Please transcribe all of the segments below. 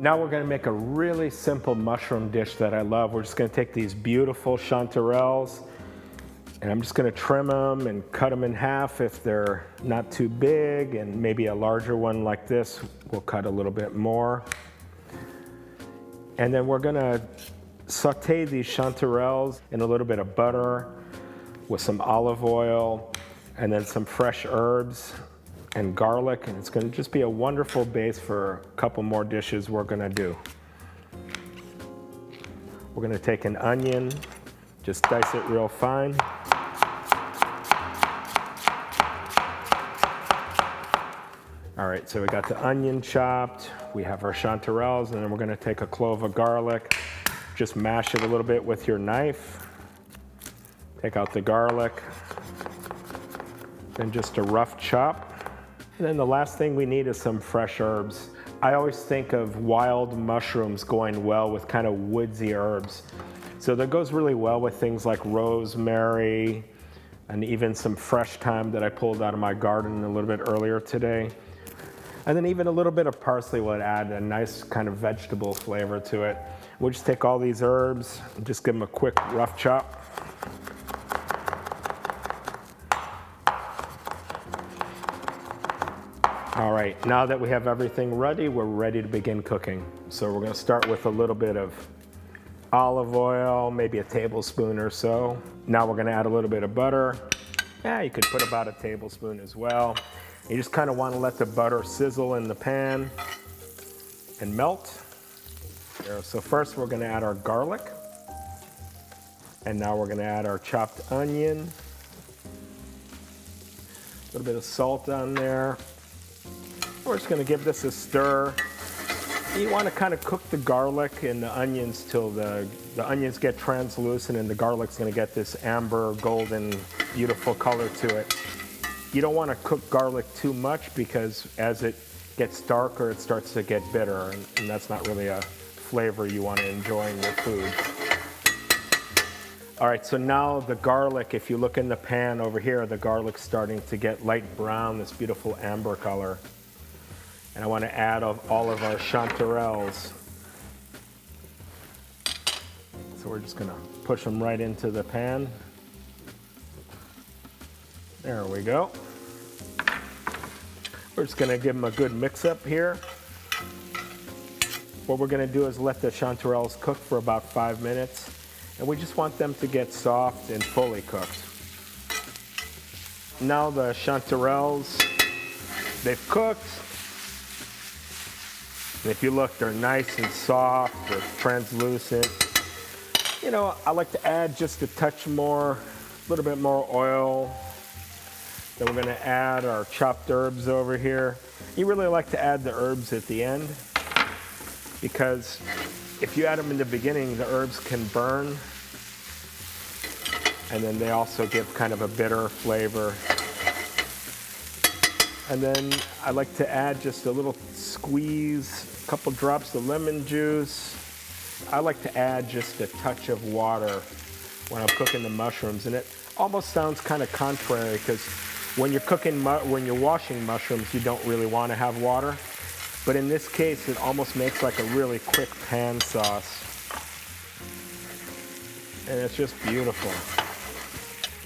Now we're gonna make a really simple mushroom dish that I love. We're just gonna take these beautiful chanterelles, and I'm just gonna trim them and cut them in half if they're not too big, and maybe a larger one like this, we'll cut a little bit more. And then we're gonna saute these chanterelles in a little bit of butter with some olive oil and then some fresh herbs and garlic, and it's gonna just be a wonderful base for a couple more dishes we're gonna do. We're gonna take an onion, just dice it real fine. All right, so we got the onion chopped, we have our chanterelles, and then we're gonna take a clove of garlic, just mash it a little bit with your knife. Take out the garlic, then just a rough chop. And then the last thing we need is some fresh herbs. I always think of wild mushrooms going well with kind of woodsy herbs. So that goes really well with things like rosemary and even some fresh thyme that I pulled out of my garden a little bit earlier today. And then even a little bit of parsley would add a nice kind of vegetable flavor to it. We'll just take all these herbs and just give them a quick rough chop. All right, now that we have everything ready, we're ready to begin cooking. So we're gonna start with a little bit of olive oil, maybe a tablespoon or so. Now we're gonna add a little bit of butter. Yeah, you could put about a tablespoon as well. You just kind of want to let the butter sizzle in the pan and melt. So first we're gonna add our garlic. And now we're gonna add our chopped onion. A little bit of salt on there. We're just gonna give this a stir. You wanna kind of cook the garlic and the onions till the onions get translucent and the garlic's gonna get this amber, golden, beautiful color to it. You don't wanna cook garlic too much because as it gets darker, it starts to get bitter, and that's not really a flavor you wanna enjoy in your food. All right, so now the garlic, if you look in the pan over here, the garlic's starting to get light brown, this beautiful amber color. And I want to add all of our chanterelles. So we're just going to push them right into the pan. There we go. We're just going to give them a good mix up here. What we're going to do is let the chanterelles cook for about 5 minutes. And we just want them to get soft and fully cooked. Now the chanterelles, they've cooked. And if you look, they're nice and soft, they're translucent. You know, I like to add just a touch more, a little bit more oil. Then we're gonna add our chopped herbs over here. You really like to add the herbs at the end because if you add them in the beginning, the herbs can burn. And then they also give kind of a bitter flavor. And then I like to add just a little squeeze, a couple drops of lemon juice. I like to add just a touch of water when I'm cooking the mushrooms. And it almost sounds kind of contrary because when you're washing mushrooms, you don't really want to have water. But in this case, it almost makes like a really quick pan sauce. And it's just beautiful.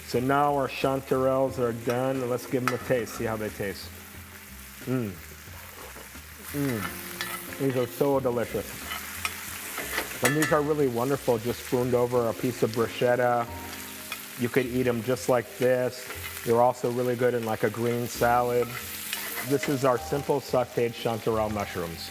So now our chanterelles are done, and let's give them a taste, see how they taste. These are so delicious. And these are really wonderful, just spooned over a piece of bruschetta. You could eat them just like this. They're also really good in like a green salad. This is our simple sauteed chanterelle mushrooms.